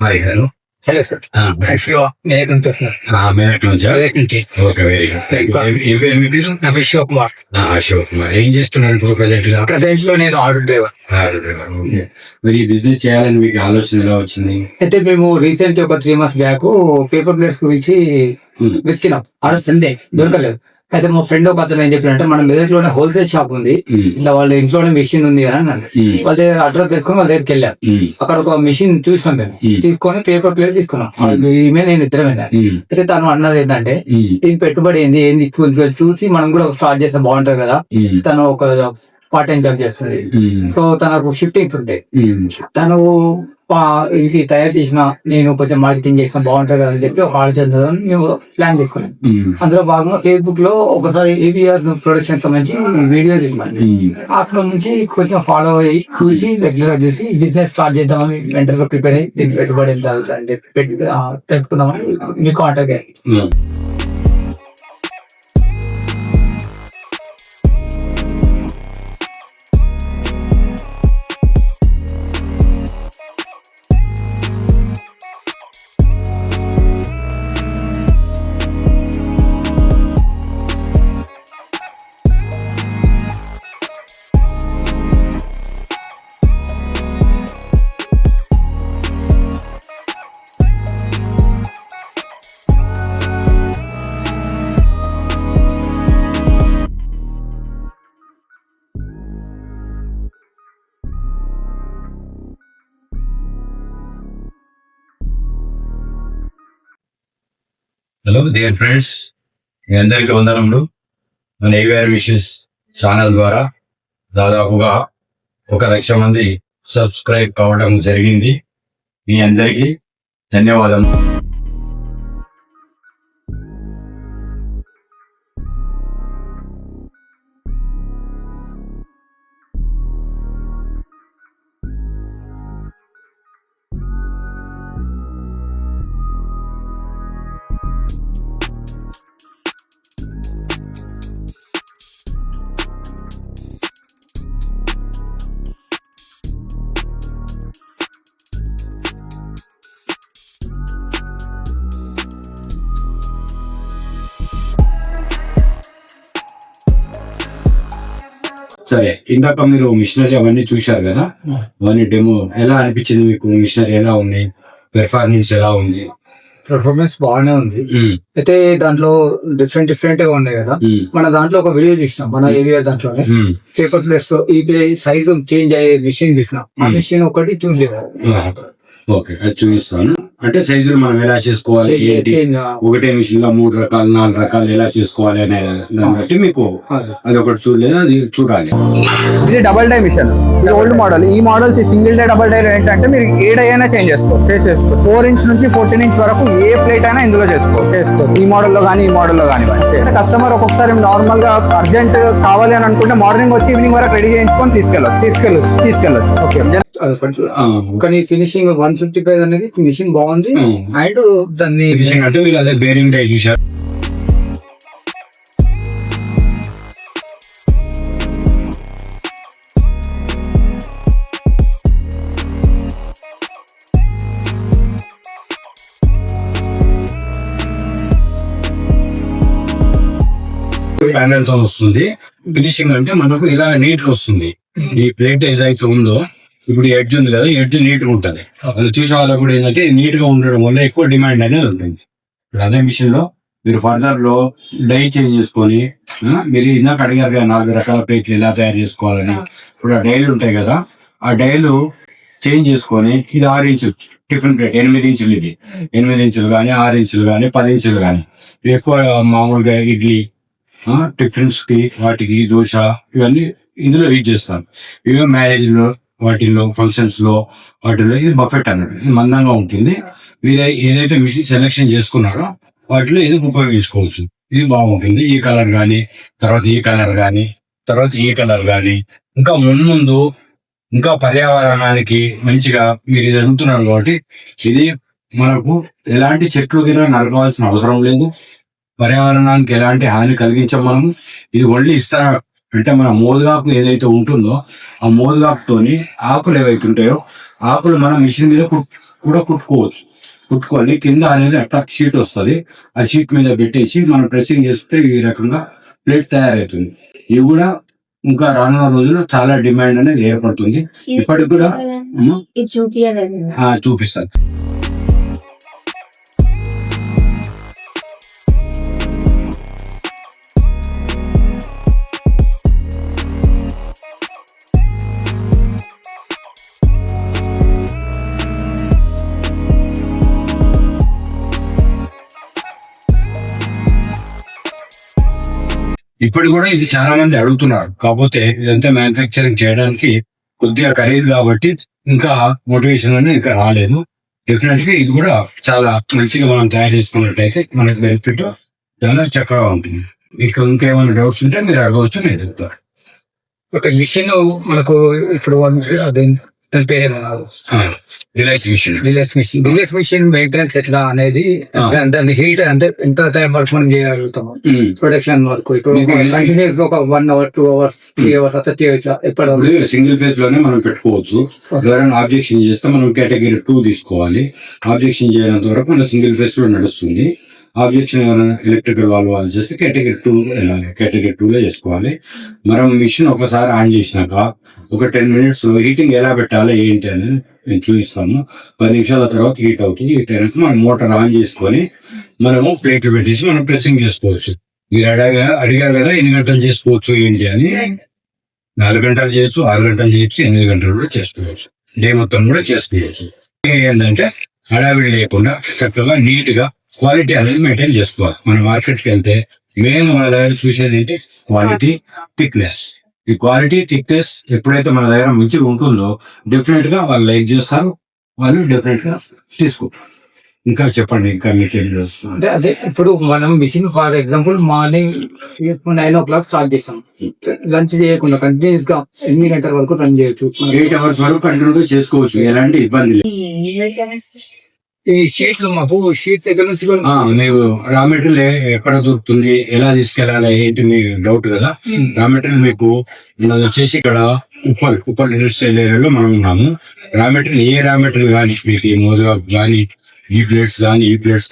Hi hello. Hello sir. Medak నుంచి వస్తున్నారు. మెదక్ నుంచా? మెదక్ నుంచి. Okay, very good. నా పేరు శివకుమార్. అశోక్ కుమార్. ఏం చేస్తున్నారు ఇప్పుడు ప్రజెంట్ గా? ప్రజెంట్ లో నేను ఆటో డ్రైవర్. ఓకే. మరి ఈ బిజినెస్ చేయాలని మీకు ఆలోచన ఎలా వచ్చింది? అయితే మేము రీసెంట్ ఒక 3 months బ్యాక్ పేపర్ ప్లేట్స్ గురించి వెతికినాం. ఆడ సండే దొరకలేదు. అయితే మా ఫ్రెండ్ ఒక అతను ఏం చెప్పినంటే మన మెదక్ లోనే హోల్సేల్ షాప్ ఉంది, ఇట్లా వాళ్ళ ఇంట్లోనే మెషిన్ ఉంది అని అన్నాడు. వాళ్ళ దగ్గర అడ్రస్ తీసుకొని వాళ్ళ దగ్గరికి వెళ్ళాం. అక్కడ ఒక మెషిన్ చూసినాం మేము, తీసుకొని పేపర్ ప్లేట్ తీసుకున్నాం. ఈమె నేను ఇద్దరమే. అయితే తను అన్నది ఏంటంటే ఇది పెట్టుబడి ఏంది చూసి మనం కూడా స్టార్ట్ చేస్తే బాగుంటది కదా. తను ఒక పార్ట్ టైం జాబ్ చేస్తుంది. సో తనకు షిఫ్టింగ్స్ ఉంటాయి. తను ఇది తయారు చేసిన నేను కొంచెం మార్కెటింగ్ చేసిన బాగుంటది కదా అని చెప్పి ఒక ఆలోచన మేము ప్లాన్ చేసుకున్నాం. అందులో భాగంగా ఫేస్బుక్ లో ఒకసారి ఏవిఆర్ ప్రొడక్షన్ సంబంధించి వీడియో తీసుకున్నాను. అక్కడ నుంచి కొంచెం ఫాలో అయ్యి చూసి రెగ్యులర్ గా చూసి బిజినెస్ స్టార్ట్ చేద్దామని మెంటల్ గా ప్రిపేర్ అయ్యి దీనికి పెట్టుబడి ఎంత అని చెప్పి తెలుసుకుందామని మీకు కాంటాక్ట్ అయ్యి. హలో డియర్ ఫ్రెండ్స్, మీ అందరికీ వందనములు. మన ఏవిఆర్ మిషన్స్ ఛానల్ ద్వారా దాదాపుగా 1,00,000 మంది సబ్స్క్రైబ్ కావడం జరిగింది. మీ అందరికీ ధన్యవాదాలు. సరే, ఇందాక మీరు మిషనరీ అవన్నీ చూశారు కదా, అవన్నీ డెమో ఎలా అనిపించింది మీకు? మిషనరీ ఎలా ఉంది, పెర్ఫార్మెన్స్ ఎలా ఉంది? పర్ఫార్మెన్స్ బాగానే ఉంది. అయితే దాంట్లో డిఫరెంట్ గా ఉన్నాయి కదా. మన దాంట్లో ఒక వీడియో చూసినాం, మన ఏవిఆర్ దాంట్లోనే పేపర్ ప్లేట్స్ ఈ సైజు చేంజ్ అయ్యే మిషన్ చూసినాం. ఆ మిషన్ ఒకటి చూడలేదు. ఓకే, అది చూపిస్తాను. అంటే సైజులు మనం ఎలా చేసుకోవాలి ఏంటి, ఒకటే మిషన్ లో 3 రకాలు 4 రకాలు ఎలా చేసుకోవాలి అనే దాన్ని బట్టి మీకు అది ఒకటి చూడలేదు, అది చూడాలి. ఇది డబల్ డై మిషన్, ఇది ఓల్డ్ మోడల్. ఈ models single die double die ఏంటంటే మీరు ఏ డై అయినా చేంజ్ చేసుకోవచ్చు. 4 inch నుంచి 14 inch వరకు ఏ ప్లేట్ అయినా ఇందులో చేసుకోవచ్చు. ఈ మోడల్ లో కానీ ఈ మోడల్ లో కానీ. కస్టమర్ ఒక్కొక్కసారి నార్మల్ గా అర్జెంట్ కావాలి అని అనుకుంటే మార్నింగ్ వచ్చి ఈవినింగ్ వరకు రెడీ చేయించుకొని తీసుకెళ్ళచ్చు. ఓకే, కానీ ఫినిషింగ్ 155 అనేది ఫినిషింగ్ బాగుంది. అండ్ దాన్ని అంటే వీళ్ళు అదే బేరింగ్ డై చూసారు. ప్యానెల్ తో వస్తుంది. ఫినిషింగ్ అంటే మనకు ఇలా నీట్ గా వస్తుంది. ఈ ప్లేట్ ఏదైతే ఉందో ఇప్పుడు ఎడ్జ్ ఉంది కదా, ఎడ్జ్ నీట్ గా ఉంటుంది. అది చూసే వాళ్ళకు కూడా ఏంటంటే నీట్ గా ఉండడం వల్ల ఎక్కువ డిమాండ్ అనేది ఉంటుంది. ఇప్పుడు అదే మిషన్ లో మీరు ఫర్దర్ లో డై చేంజ్ చేసుకొని, మీరు ఇందాక అడిగారు కదా 4 రకాల ప్లేట్లు ఎలా తయారు చేసుకోవాలని. ఇప్పుడు ఆ డైలు ఉంటాయి కదా, ఆ డైలు చేంజ్ చేసుకొని ఇది 6 inches టిఫిన్ ప్లేట్, 8 inches ఇది 8 inches కానీ 6 inches కానీ 10 inches కానీ ఎక్కువ మామూలుగా ఇడ్లీ టిఫిన్స్ కి వాటికి దోశ ఇవన్నీ ఇందులో యూజ్ చేస్తాం. ఇవే మ్యారేజ్ లో వాటిల్లో ఫంక్షన్స్ లో వాటిల్లో ఇది బఫెట్ అన్నట్టు, ఇది మందంగా ఉంటుంది. మీరు ఏదైతే మిషన్ సెలెక్షన్ చేసుకున్నారో వాటిలో ఇది ఉపయోగించుకోవచ్చు. ఇది బాగుంటుంది. ఈ కలర్ కానీ తర్వాత ఈ కలర్ కానీ తర్వాత ఈ కలర్ కానీ ఇంకా ముందు ఇంకా పర్యావరణానికి మంచిగా మీరు ఇది అడుగుతున్నారు కాబట్టి ఇది మనకు ఎలాంటి చెట్లు కింద నరకవలసిన అవసరం లేదు. పర్యావరణానికి ఎలాంటి హాని కలిగించాం మనము. ఇది ఓన్లీ అంటే మన మోదుగాకు ఏదైతే ఉంటుందో ఆ మోదుగాకుతోని ఆకులు ఏవైతే ఉంటాయో ఆకులు మనం మిషన్ మీద కూడా కుట్టుకొని కింద అనేది అట్లా షీట్ వస్తుంది. ఆ షీట్ మీద పెట్టేసి మనం ప్రెస్సింగ్ చేసుకుంటే ఈ రకంగా ప్లేట్ తయారవుతుంది. ఇవి కూడా ఇంకా రానున్న రోజుల్లో చాలా డిమాండ్ అనేది ఏర్పడుతుంది. ఇప్పటికి కూడా చూపిస్తాను. ఇప్పుడు కూడా ఇది చాలా మంది అడుగుతున్నారు. కాకపోతే ఇదంతా మ్యానుఫ్యాక్చరింగ్ చేయడానికి కొద్దిగా ఖరీదు కాబట్టి ఇంకా మోటివేషన్ అనేది ఇంకా రాలేదు. డెఫినెట్ గా ఇది కూడా చాలా మంచిగా మనం తయారు చేసుకున్నట్టయితే మనకి బెనిఫిట్ చాలా చక్కగా ఉంటుంది. మీకు ఇంకేమైనా డౌట్స్ ఉంటే మీరు అడగవచ్చు, నేను చెప్తాను. ఒక మిషన్ మనకు ఇప్పుడు అదే దాని పేరు రిలాక్స్ మిషన్ మెయింటెనెన్స్ ఎట్లా అనేది దాని హీట్ అంటే ఎంత టైం వరకు మనం చేయగలుగుతాము ప్రొడక్షన్ వరకు. ఇప్పుడు కంటిన్యూస్ ఒక 1 hour 2 hours 3 hours అట్లా చేయొచ్చా? ఎప్పుడు సింగిల్ ఫేజ్ లోనే మనం పెట్టుకోవచ్చు. ఎవరైనా ఆబ్జెక్షన్ చేస్తే మనం కేటగిరీ 2 తీసుకోవాలి. ఆబ్జెక్షన్ చేయనంత వరకు మన సింగిల్ ఫేజ్ లో నడుస్తుంది. ఆబ్జెక్షన్ ఏమైనా ఎలక్ట్రికల్ వాళ్ళు చేస్తే కేటగిరీ 2 వెళ్ళాలి. కేటగిరీ 2 లో చేసుకోవాలి. మనం మిషన్ ఒకసారి ఆన్ చేసినాక ఒక 10 minutes లో హీటింగ్ ఎలా పెట్టాలి ఏంటి అని నేను చూపిస్తాను. 10 నిమిషాల తర్వాత హీట్ అవుతుంది. హీట్ అయినాక మనం మోటార్ ఆన్ చేసుకొని మనము ప్లేట్లు పెట్టేసి మనం ప్రెస్సింగ్ చేసుకోవచ్చు. మీరు అడిగారు కదా ఎన్ని గంటలు చేసుకోవచ్చు ఏంటి అని. 4 గంటలు చేయొచ్చు, 6 గంటలు చేయొచ్చు, 8 గంటలు కూడా చేసుకోవచ్చు. డే మొత్తం కూడా చేసుకోవచ్చు. ఏంటంటే హడావిడి లేకుండా చక్కగా నీట్ గా క్వాలిటీ అనేది మెయింటైన్ చేసుకోవాలి. మన మార్కెట్కి వెళ్తే మెయిన్ మన దగ్గర చూసేది ఏంటి? Quality, thickness. ఈ క్వాలిటీ, థిక్నెస్ ఎప్పుడైతే మన దగ్గర మంచిగా ఉంటుందో డెఫినెట్ గా వాళ్ళు లైక్ చేస్తారు, వాళ్ళు డెఫినెట్ గా తీసుకుంటారు. ఇంకా చెప్పండి, ఇంకా మీకేం అంటే అదే ఇప్పుడు మనం mission for example morning 9 o'clock start చేస్తాం. లంచ్ చేయకుండా కంటిన్యూస్ గా 8 గంటల వరకు రన్ చేయొచ్చు. 8 hours వరకు కంటిన్యూగా చేసుకోవచ్చు, ఎలాంటి ఇబ్బంది లేదు. ఈ షీట్స్ మాకు షీట్ దగ్గర నుంచి మీకు రా మెటీరియల్ ఎక్కడ దొరుకుతుంది, ఎలా తీసుకెళ్ళాలి ఏంటి మీ డౌట్ కదా. రా మెటీరియల్ మీకు వచ్చేసి ఇక్కడ ఉప్పల్ ఇండస్ట్రియల్ ఏరియాలో మనం ఉన్నాము. రా మెటీరియల్ ఏ రా మెటీరియల్ కానీ మీకు ఈ మోదుగా కానీ ఈ ప్లేట్స్ కానీ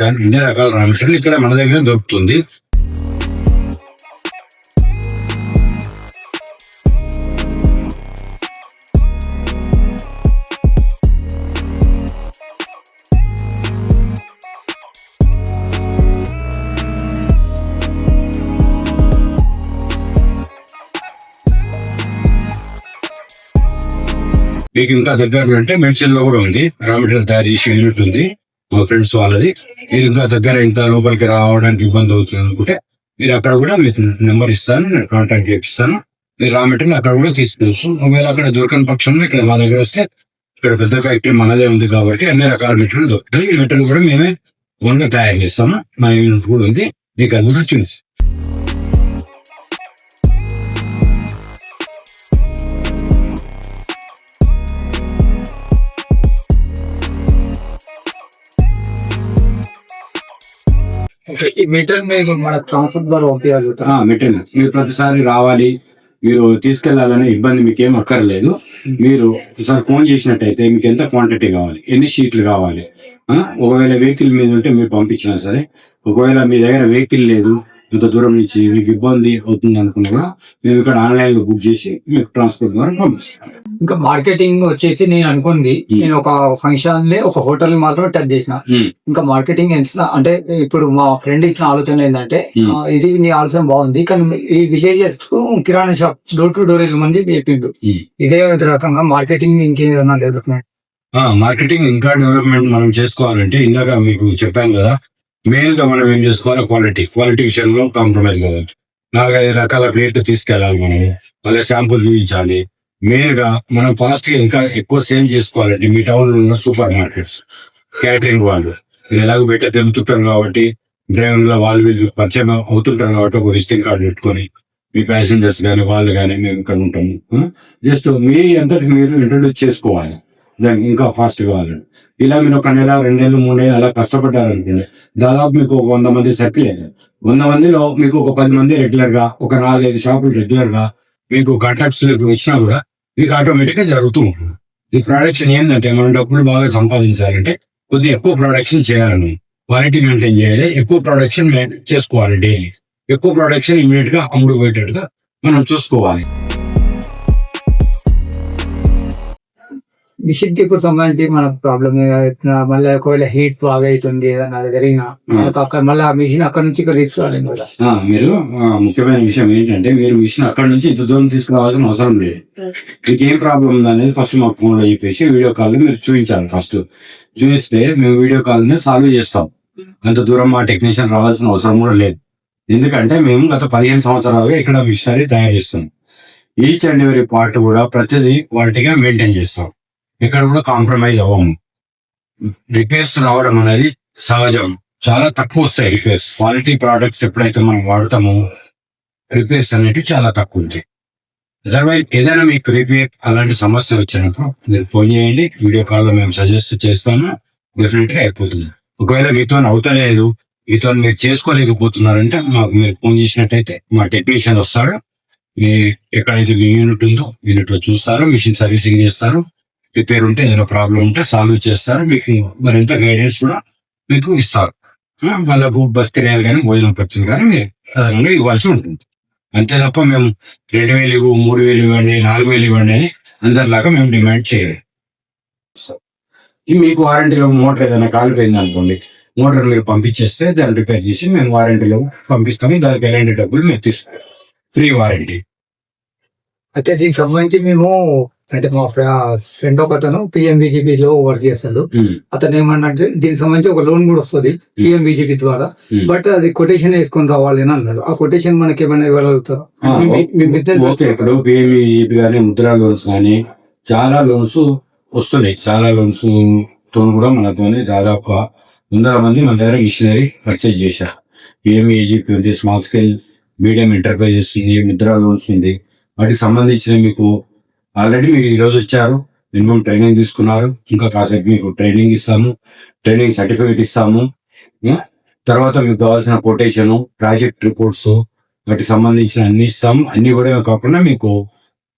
అన్ని రకాల రా మెటీరియల్ ఇక్కడ మన దగ్గర దొరుకుతుంది. మీకు ఇంకా దగ్గర అంటే మెడిసిన్ లో కూడా ఉంది, రా మెటీరియల్ తయారు చేసే యూనిట్ ఉంది మా ఫ్రెండ్స్ వాళ్ళది. మీరు ఇంకా దగ్గర ఇంత లోపలికి రావడానికి ఇబ్బంది అవుతుంది అనుకుంటే మీరు అక్కడ కూడా మీకు నెంబర్ ఇస్తాను, నేను కాంటాక్ట్ చేపిస్తాను. మీరు రా మెటీరియల్ అక్కడ కూడా తీసుకోవచ్చు. ఒకవేళ అక్కడ దొరకని పక్షంలో ఇక్కడ మా దగ్గర వస్తే ఇక్కడ పెద్ద ఫ్యాక్టరీ మనదే ఉంది కాబట్టి అన్ని రకాల మెటీరియల్ దొరుకుతాయి. ఈ మెటీరియల్ కూడా మేమే ఓన్గా తయారు చేస్తాము. మా యూనిట్ కూడా ఉంది, మీకు అది కూడా చూసి. ఈ మీటర్ మీకు మన ట్రాన్స్ఫర్ ద్వారా పంపించాలి. మెటీరియల్ మీరు ప్రతిసారి రావాలి, మీరు తీసుకెళ్లాలనే ఇబ్బంది మీకేం అక్కర్లేదు. మీరు ఒకసారి ఫోన్ చేసినట్టయితే మీకు ఎంత క్వాంటిటీ కావాలి, ఎన్ని షీట్లు కావాలి, ఒకవేళ వెహికల్ మీద ఉంటే మీరు పంపించినా సరే, ఒకవేళ మీ దగ్గర వెహికల్ లేదు, ఇంత దూరం నుంచి మీకు ఇబ్బంది అవుతుంది అనుకున్నా కూడా మేము ఇక్కడ ఆన్లైన్ లో బుక్ చేసి మీకు ట్రాన్స్పోర్ట్ ద్వారా పంపిస్తాం. ఇంకా మార్కెటింగ్ వచ్చేసి నేను అనుకుంది, నేను ఒక ఫంక్షన్ ఒక హోటల్ మాత్రం టచ్ చేసిన. ఇంకా మార్కెటింగ్ ఎంత అంటే ఇప్పుడు మా ఫ్రెండ్ ఇచ్చిన ఆలోచన ఏంటంటే ఇది నీ ఆలోచన బాగుంది, కానీ ఈ villages kirana shop door to door మంది చెప్పిండు. ఇదే రకంగా మార్కెటింగ్ ఇంకేదన్నా డెవలప్మెంట్ మార్కెటింగ్ ఇంకా డెవలప్మెంట్ మనం చేసుకోవాలంటే ఇందాక మీకు చెప్పాను కదా, మెయిన్ గా మనం ఏం చేసుకోవాలి, క్వాలిటీ విషయంలో కాంప్రమైజ్ కావచ్చు. 4-5 రకాల ప్లేట్లు తీసుకెళ్ళాలి, మనం వాళ్ళ శాంపుల్ చూపించాలి. మెయిన్ గా మనం ఫాస్ట్ గా ఇంకా ఎక్కువ సేల్ చేసుకోవాలంటే మీ టౌన్ లో ఉన్న సూపర్ మార్కెట్స్, క్యాటరింగ్ వాళ్ళు మీరు ఎలాగో బయట తెలుతుంటారు కాబట్టి, డ్రైవింగ్ లో వీళ్ళు పరిచయం అవుతుంటారు కాబట్టి ఒక విజిటింగ్ కార్డు పెట్టుకొని మీ ప్యాసింజర్స్ కానీ వాళ్ళు కానీ మేము ఇక్కడ ఉంటాము, జస్ట్ మీ అంతటి మీరు ఇంట్రొడ్యూస్ చేసుకోవాలి. దానికి ఇంకా ఫాస్ట్ కావాలండి. ఇలా మీరు 1 నెల 2 నెలలు 3 నెలలు అలా కష్టపడ్డారనుకోండి, దాదాపు మీకు 100 మంది సర్కిల్ అయితే 100 మందిలో మీకు ఒక 10 మంది రెగ్యులర్ గా, ఒక 4-5 షాపులు రెగ్యులర్ గా మీకు కాంటాక్ట్స్ ఇచ్చినా కూడా మీకు ఆటోమేటిక్ గా జరుగుతూ ఉంటుంది. ఈ ప్రొడక్షన్ ఏంటంటే మనం డబ్బులు బాగా సంపాదించాలంటే కొద్దిగా ఎక్కువ ప్రొడక్షన్ చేయాలని, క్వాలిటీ మెయింటైన్ చేయాలి, ఎక్కువ ప్రొడక్షన్ చేసుకోవాలి డైలీ. ఎక్కువ ప్రొడక్షన్ ఇమీడియట్ గా అమ్ముడు పోయేటట్టుగా మనం చూసుకోవాలి. మిషన్ కి ఇప్పుడు సంబంధించి మనకు ప్రాబ్లమ్ మళ్ళీ ఒకవేళ హీట్ బాగా అవుతుంది ఏదన్నా జరిగినా మనకు అక్కడ మళ్ళీ ఆ మిషన్ అక్కడ నుంచి ఇక్కడ తీసుకురాలేదు కదా. మీరు ముఖ్యమైన విషయం ఏంటంటే, మీరు మిషన్ అక్కడ నుంచి ఇంత దూరం తీసుకురావాల్సిన అవసరం లేదు. మీకు ఏం ప్రాబ్లం ఉందనేది ఫస్ట్ మాకు ఫోన్ లో చెప్పేసి వీడియో కాల్ మీరు చూపించాలి. ఫస్ట్ చూపిస్తే మేము వీడియో కాల్ ని సాల్వ్ చేస్తాం. అంత దూరం మా టెక్నీషియన్ రావాల్సిన అవసరం కూడా లేదు. ఎందుకంటే మేము గత 15 సంవత్సరాలుగా ఇక్కడ మిషనరీ తయారు చేస్తున్నాం. ఈచ్ అండ్ ఎవరీ పార్ట్ కూడా ప్రతిదీ క్వాలిటీగా మెయింటైన్ చేస్తాం. ఇక్కడ కూడా కాంప్రమైజ్ అవ్వము. రిపేర్స్ రావడం అనేది సహజం. చాలా తక్కువ వస్తాయి రిపేర్స్. క్వాలిటీ ప్రోడక్ట్స్ ఎప్పుడైతే మనం వాడతామో రిపేర్స్ అనేవి చాలా తక్కువ ఉంటాయి. అదర్వైజ్ ఏదైనా మీకు రిపేర్ అలాంటి సమస్య వచ్చినప్పుడు మీరు ఫోన్ చేయండి. వీడియో కాల్ లో మేము సజెస్ట్ చేస్తాము. డెఫినెట్ గా అయిపోతుంది. ఒకవేళ మీతో అవుతలేదు, మీతో మీరు చేసుకోలేకపోతున్నారంటే మాకు మీరు ఫోన్ చేసినట్టయితే మా టెక్నీషియన్ వస్తాడు. మీ ఎక్కడైతే మీ యూనిట్ ఉందో యూనిట్ లో చూస్తారు, మిషన్ సర్వీసింగ్ చేస్తారు. రిపేర్ ఉంటే ఏదైనా ప్రాబ్లం ఉంటే సాల్వ్ చేస్తారు. మీకు మరింత గైడెన్స్ కూడా మీకు ఇస్తారు. వాళ్ళకు బస్ కిరాయిలు కానీ భోజనం ఖర్చులు కానీ మీరు అదనంగా ఇవ్వాల్సి ఉంటుంది. అంతే తప్ప మేము 2,000 ఇవ్వు, 3,000 ఇవ్వండి, 4,000 ఇవ్వండి అని అందరిలాగా మేము డిమాండ్ చేయాలి. మీకు వారంటీలో మోటార్ ఏదైనా కాలిపోయింది అనుకోండి, మోటార్ మీరు పంపించేస్తే దాన్ని రిపేర్ చేసి మేము వారంటీలో పంపిస్తాము. దానికి ఎలాంటి డబ్బులు మేము తీసుకోం. Free warranty. అయితే దీనికి సంబంధించి మేము అంటే మా ఫ్రెండ్ ఒక అతను PMBGP లో వర్క్ చేస్తాడు. అతను ఏమన్నంటే దీనికి సంబంధించి ఒక లోన్ కూడా వస్తుంది PMBGP ద్వారా. బట్ అది కొటేషన్ వేసుకొని రావాలి అని అన్నాడు. ఆ కొటేషన్ మనకి ఏమైనా ఇవ్వగలుగుతారు? ఓకే, ఇప్పుడు PMBGP కానీ ముద్రా లోన్స్ కానీ చాలా లోన్స్ వస్తున్నాయి. చాలా లోన్స్ తో కూడా మనతోనే దాదాపు 100 మంది మన దగ్గర మిషనరీ పర్చేజ్ చేశారు. PMBGP ఉంది, స్మాల్ స్కేల్ మీడియం ఎంటర్ప్రైజెస్ ఉంది, ముద్రా లోన్స్ ఉంది. వాటికి సంబంధించిన మీకు ఆల్రెడీ మీరు ఈరోజు వచ్చారు, మినిమం ట్రైనింగ్ తీసుకున్నారు. ఇంకా కాసేపు మీకు ట్రైనింగ్ ఇస్తాము, ట్రైనింగ్ సర్టిఫికేట్ ఇస్తాము. తర్వాత మీకు కావాల్సిన కొటేషన్, ప్రాజెక్ట్ రిపోర్ట్స్, వాటికి సంబంధించిన అన్ని ఇస్తాము. అన్ని కూడా కాకుండా మీకు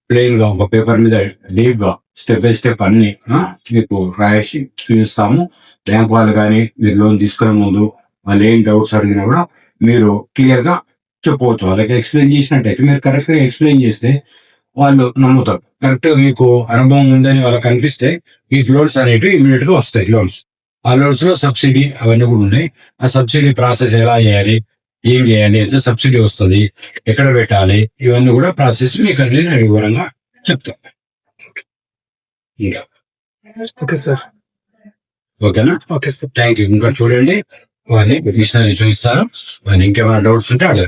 ప్లెయిన్ గా ఒక పేపర్ మీద డీప్ గా స్టెప్ బై స్టెప్ అన్ని మీకు రాసి చూపిస్తాము. బ్యాంక్ వాళ్ళు కానీ మీరు లోన్ తీసుకునే ముందు వాళ్ళు ఏం డౌట్స్ అడిగినా కూడా మీరు క్లియర్ గా చెప్పవచ్చు. వాళ్ళకి ఎక్స్ప్లెయిన్ చేసినట్టయితే, మీరు కరెక్ట్ గా ఎక్స్ప్లెయిన్ చేస్తే వాళ్ళు నమ్ముతారు. కరెక్ట్ గా మీకు అనుభవం ఉందని వాళ్ళకి అనిపిస్తే మీకు లోన్స్ అనేవి ఇమీడియట్ గా వస్తాయి. లోన్స్, ఆ లోన్స్ లో సబ్సిడీ అవన్నీ కూడా ఉన్నాయి. ఆ సబ్సిడీ ప్రాసెస్ ఎలా చేయాలి, ఏం చేయాలి, ఎంత సబ్సిడీ వస్తుంది, ఎక్కడ పెట్టాలి, ఇవన్నీ కూడా ప్రాసెస్ మీకు అన్ని నేను వివరంగా చెప్తాను. Okay sir. ఓకేనా? Okay sir. Thank you. ఇంకా చూడండి, వాళ్ళని మిషనరీ చూపిస్తారు. వాళ్ళు ఇంకేమైనా డౌట్స్ ఉంటే అడగండి.